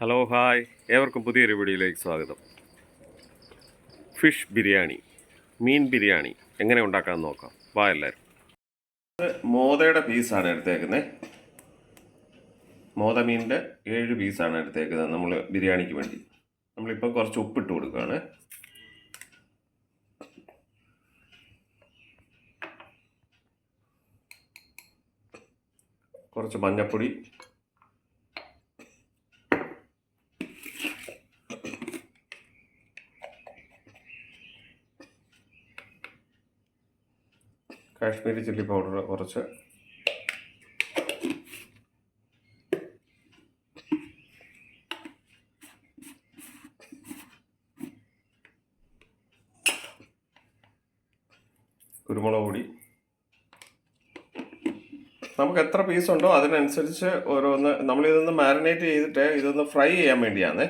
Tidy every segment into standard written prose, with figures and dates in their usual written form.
Hello hi ഏവർക്കും പുതിയൊരു വീഡിയോയിലേക്ക് സ്വാഗതം. ഫിഷ് ബിരിയാണി, മീൻ ബിരിയാണി എങ്ങനെ ഉണ്ടാക്കാമെന്ന് നോക്കാം. വാ എല്ലാവരും. മോതയുടെ പീസാണ് എടുത്തേക്കുന്നത്. മോത മീനിൻ്റെ 7 പീസാണ് എടുത്തേക്കുന്നത് നമ്മൾ ബിരിയാണിക്ക് വേണ്ടി. നമ്മളിപ്പം കുറച്ച് ഉപ്പിട്ട് കൊടുക്കുകയാണ്. കുറച്ച് മഞ്ഞൾപ്പൊടി, കാശ്മീരി ചില്ലി പൗഡർ കുറച്ച്, കുരുമുളക് പൊടി. നമുക്ക് എത്ര പീസുണ്ടോ അതിനനുസരിച്ച് ഓരോന്ന്. നമ്മളിതൊന്ന് മാരിനേറ്റ് ചെയ്തിട്ട് ഇതൊന്ന് ഫ്രൈ ചെയ്യാൻ വേണ്ടിയാണ്.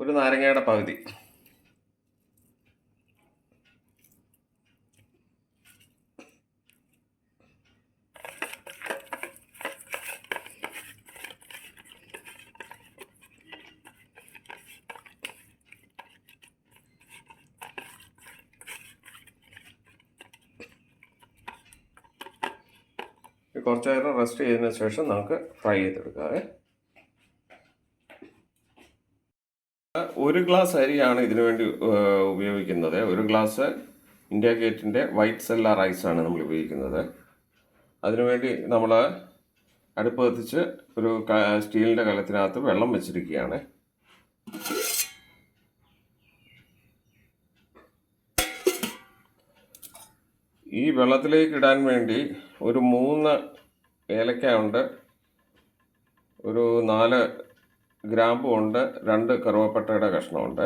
ഒരു നാരങ്ങയുടെ പകുതി. കുറച്ച് നേരം റെസ്റ്റ് ചെയ്തതിന് ശേഷം നമുക്ക് ഫ്രൈ ചെയ്തെടുക്കാം. 1 ഗ്ലാസ് അരിയാണ് ഇതിനു വേണ്ടി ഉപയോഗിക്കുന്നത്. 1 ഗ്ലാസ് ഇന്ത്യ ഗേറ്റിൻ്റെ വൈറ്റ് സെല്ല റൈസാണ് നമ്മൾ ഉപയോഗിക്കുന്നത്. അതിനുവേണ്ടി നമ്മൾ അടുപ്പ് കത്തിച്ച് ഒരു സ്റ്റീലിൻ്റെ കലത്തിനകത്ത് വെള്ളം വെച്ചിരിക്കുകയാണ്. ഈ വെള്ളത്തിലേക്ക് ഇടാൻ വേണ്ടി ഒരു 3 ഏലക്ക ഉണ്ട്, ഒരു 4 ഗ്രാമ്പു ഉണ്ട്, 2 കറുവപ്പട്ടയുടെ കഷ്ണമുണ്ട്.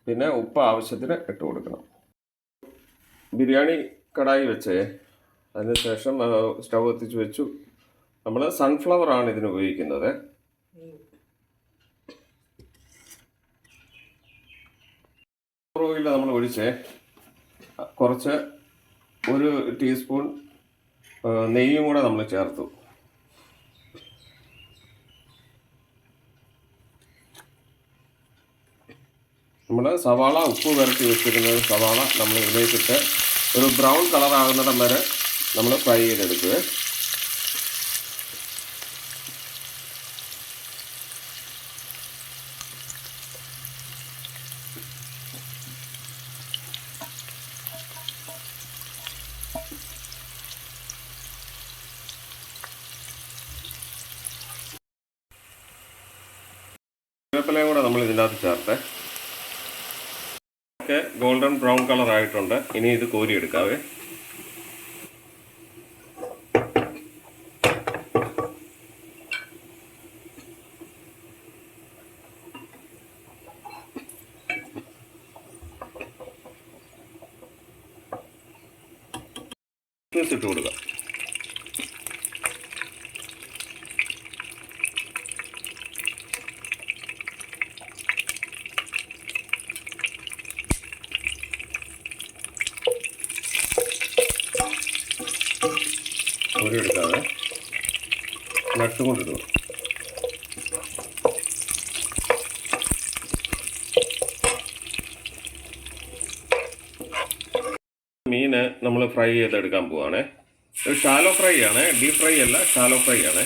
പിന്നെ ഉപ്പ് ആവശ്യത്തിന് ഇട്ട് കൊടുക്കണം. ബിരിയാണി കടായി വെച്ച് അതിനുശേഷം സ്റ്റൗ കത്തിച്ച് വെച്ചു. നമ്മൾ സൺഫ്ലവർ ആണ് ഇതിന് ഉപയോഗിക്കുന്നത്. ഓയിൽ നമ്മൾ ഒഴിച്ച് കുറച്ച് 1 ടീസ്പൂൺ നെയ്യും കൂടെ നമ്മൾ ചേർത്തു. നമ്മൾ സവാള ഉപ്പ് വരട്ടി വെച്ചിരുന്നത് സവാള നമ്മൾ ഇതിലേക്കിട്ട് ഒരു ബ്രൗൺ കളർ ആകുന്നിടം വരെ നമ്മൾ ഫ്രൈ ചെയ്തെടുക്കുക. വേപ്പിലയും കൂടെ നമ്മൾ ഇതിൻ്റെ അകത്ത് ചേർത്ത് ഒക്കെ ഗോൾഡൻ ബ്രൗൺ കളർ ആയിട്ടുണ്ട്. ഇനി ഇത് കോരിയെടുക്കാവേ. ഇട്ട് കൊടുക്കാം. എടുക്കാതെ നട്ട് കൊണ്ടിടുക. മീന് നമ്മൾ ഫ്രൈ ചെയ്തെടുക്കാൻ പോവാണ്. ഷാലോ ഫ്രൈ ആണ്, ഡീപ് ഫ്രൈ അല്ല, ഷാലോ ഫ്രൈ ആണ്.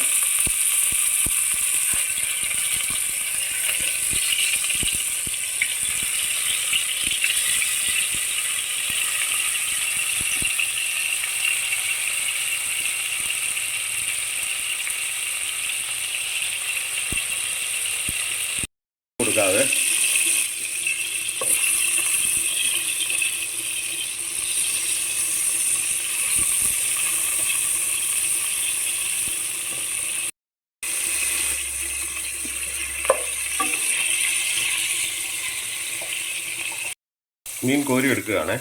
കൊടുക്കാതെ മീൻ കോരി എടുക്കുകയാണ്.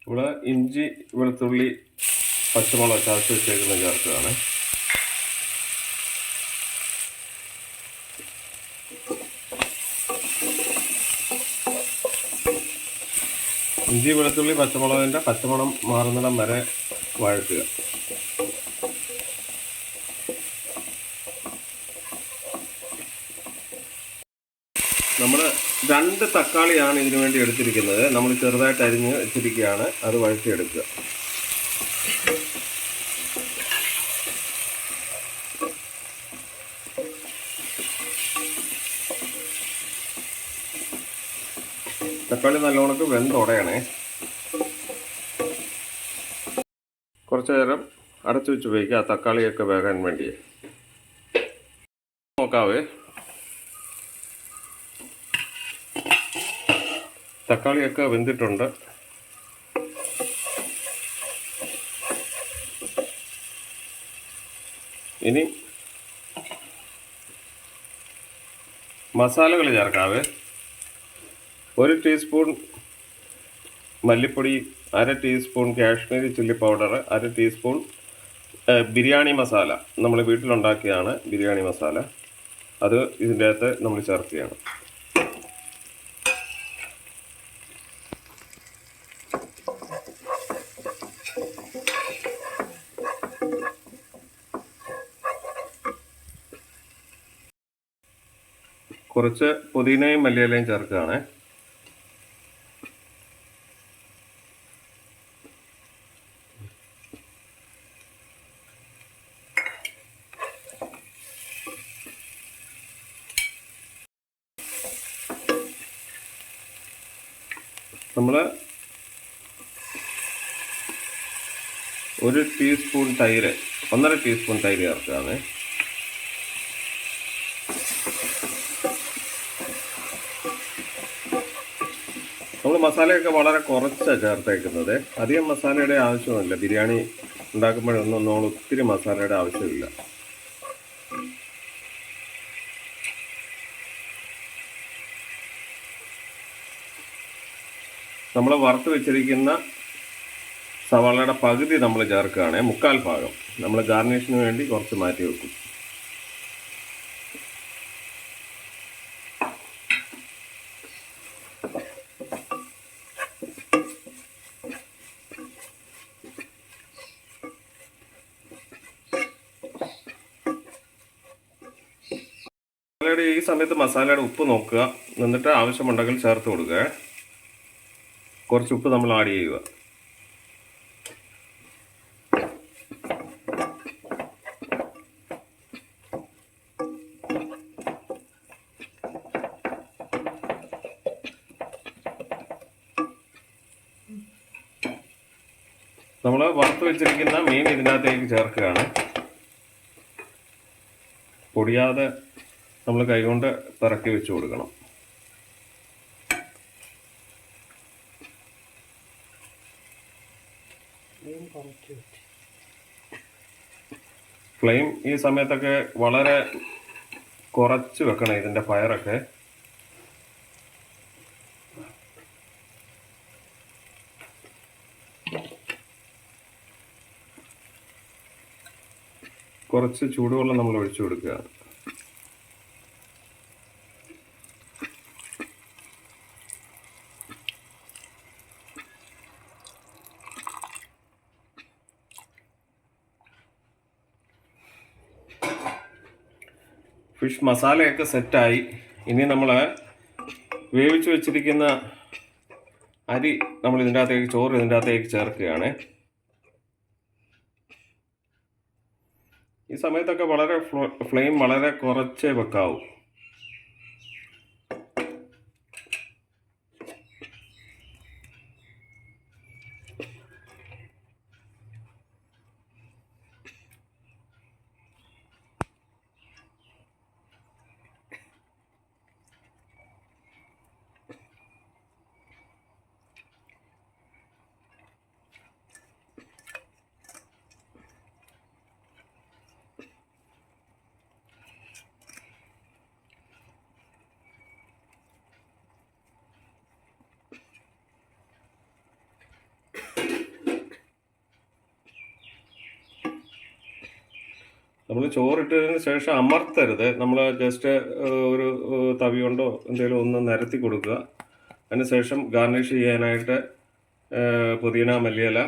നമ്മൾ ഇഞ്ചി വെളുത്തുള്ളി പച്ചമുളക് ചതച്ച് വെച്ചേക്കുന്ന ചേർക്കുകയാണ്. ഇഞ്ചി വെളുത്തുള്ളി പച്ചമുളകിൻ്റെ പച്ചമണം മാറുന്നിടം വരെ വഴറ്റുക. നമ്മൾ 2 തക്കാളിയാണ് ഇതിനു വേണ്ടി എടുത്തിരിക്കുന്നത്. നമ്മൾ ചെറുതായിട്ട് അരിഞ്ഞ് വെച്ചിരിക്കുകയാണ്. അത് വഴറ്റിയെടുക്കുക. തക്കാളി നല്ലോണം വെന്തുടയണേ. കുറച്ച് നേരം അടച്ചു വെച്ച് ഉപയോഗിക്കുക, തക്കാളിയൊക്കെ വേകാൻ വേണ്ടി. നോക്കാവേ, തക്കാളിയൊക്കെ വെന്തിട്ടുണ്ട്. ഇനി മസാലകൾ ചേർക്കാവേ. 1 ടീസ്പൂൺ മല്ലിപ്പൊടി, 1/2 teaspoon Kashmiri chilli powder, 1/2 teaspoon biryani masala. നമ്മൾ വീട്ടിലുണ്ടാക്കിയതാണ് ബിരിയാണി മസാല. അത് ഇതിൻ്റെ അകത്ത് നമ്മൾ ചേർക്കുകയാണ്. കുറച്ച് പുതിനയും മല്ലിയിലയും ചേർക്കുകയാണ്. നമ്മൾ 1 ടീസ്പൂൺ തൈര്, 1.5 ടീസ്പൂൺ തൈര് ചേർക്കുകയാണ്. നമ്മൾ മസാലയൊക്കെ വളരെ കുറച്ചാണ് ചേർത്തേക്കുന്നത്. അധികം മസാലയുടെ ആവശ്യമില്ല. ബിരിയാണി ഉണ്ടാക്കുമ്പോഴൊന്നും നമ്മൾ ഒത്തിരി മസാലയുടെ ആവശ്യമില്ല. നമ്മൾ വറുത്ത് വെച്ചിരിക്കുന്ന സവാളയുടെ പകുതി നമ്മൾ ചേർക്കുകയാണ്, 1/4 ഭാഗം. നമ്മൾ ഗാർണിഷിന് വേണ്ടി കുറച്ച് മാറ്റി വെക്കും. ഈ സമയത്ത് മസാലയുടെ ഉപ്പ് നോക്കുക, എന്നിട്ട് ആവശ്യമുണ്ടെങ്കിൽ ചേർത്ത് കൊടുക്കുക. കുറച്ച് ഉപ്പ് നമ്മൾ ആഡ് ചെയ്യുക. നമ്മൾ വറുത്ത് വെച്ചിരിക്കുന്ന മീൻ ഇതിനകത്തേക്ക് ചേർക്കുകയാണ്. പൊടിയാതെ നമ്മൾ കൈകൊണ്ട് പിറക്കി വെച്ച് കൊടുക്കണം. ഫ്ലെയിം ഈ സമയത്തൊക്കെ വളരെ കുറച്ച് വെക്കണം, ഇതിൻ്റെ ഫയറൊക്കെ. കുറച്ച് ചൂടുവെള്ളം നമ്മൾ ഒഴിച്ചു കൊടുക്കുക. ഫിഷ് മസാലയൊക്കെ സെറ്റായി. ഇനി നമ്മൾ വേവിച്ച് വെച്ചിരിക്കുന്ന അരി നമ്മൾ ഇതിൻ്റെ അകത്തേക്ക്, ചോറ് ഇതിൻ്റെ അകത്തേക്ക് ചേർക്കുകയാണ്. ഈ സമയത്തൊക്കെ വളരെ ഫ്ലെയിം വളരെ കുറച്ചേ വെക്കാവൂ. നമ്മൾ ചോറിട്ടതിന് ശേഷം അമർത്തരുത്. നമ്മൾ ജസ്റ്റ് ഒരു തവി കൊണ്ടോ എന്തെങ്കിലും ഒന്ന് നിരത്തി കൊടുക്കുക. അതിന് ശേഷം ഗാർണിഷ് ചെയ്യാനായിട്ട് പുതിന, മല്ലിയില,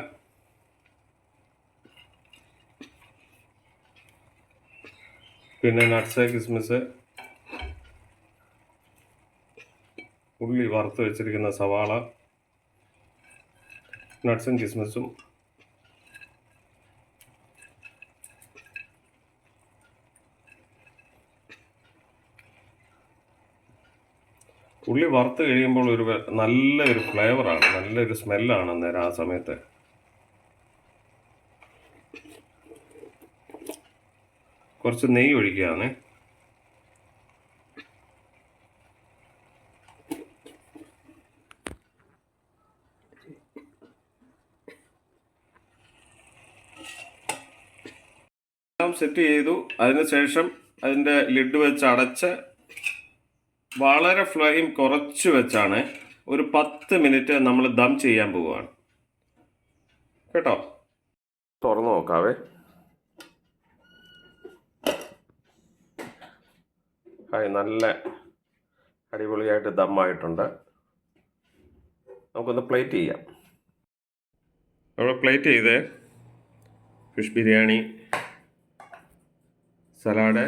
പിന്നെ നട്ട്സ്, കിസ്മിസ്, ഉള്ളി വറുത്ത് വെച്ചിരിക്കുന്ന സവാള, നട്ട്സും കിസ്മിസും, ഉള്ളി വറുത്ത് കഴിയുമ്പോൾ നല്ലൊരു ഫ്ലേവറാണ്, നല്ലൊരു സ്മെല്ലാണ് അന്നേരം ആ സമയത്ത്. കുറച്ച് നെയ്യ് ഒഴിക്കുകയാണ്. എല്ലാം സെറ്റ് ചെയ്തു. അതിനുശേഷം അതിൻ്റെ ലിഡ് വെച്ച് അടച്ച് വളരെ ഫ്ലെയിം കുറച്ച് വെച്ചാണ് ഒരു 10 മിനിറ്റ് നമ്മൾ ദം ചെയ്യാൻ പോവുകയാണ് കേട്ടോ. തുറന്നു നോക്കാവേ. നല്ല അടിപൊളിയായിട്ട് ദമ്മായിട്ടുണ്ട്. നമുക്കൊന്ന് പ്ലേറ്റ് ചെയ്യാം. നമ്മൾ പ്ലേറ്റ് ചെയ്ത് ഫിഷ് ബിരിയാണി, സലാഡ്,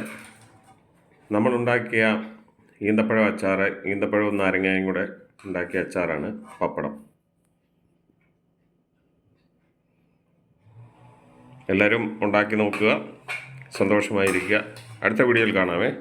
നമ്മളുണ്ടാക്കിയ ഈന്തപ്പഴം അച്ചാർ, ഈന്തപ്പഴവും നാരങ്ങയും കൂടെ ഉണ്ടാക്കിയ അച്ചാറാണ്, പപ്പടം. എല്ലാവരും ഉണ്ടാക്കി നോക്കുക, സന്തോഷമായിരിക്കുക. അടുത്ത വീഡിയോയിൽ കാണാമേ.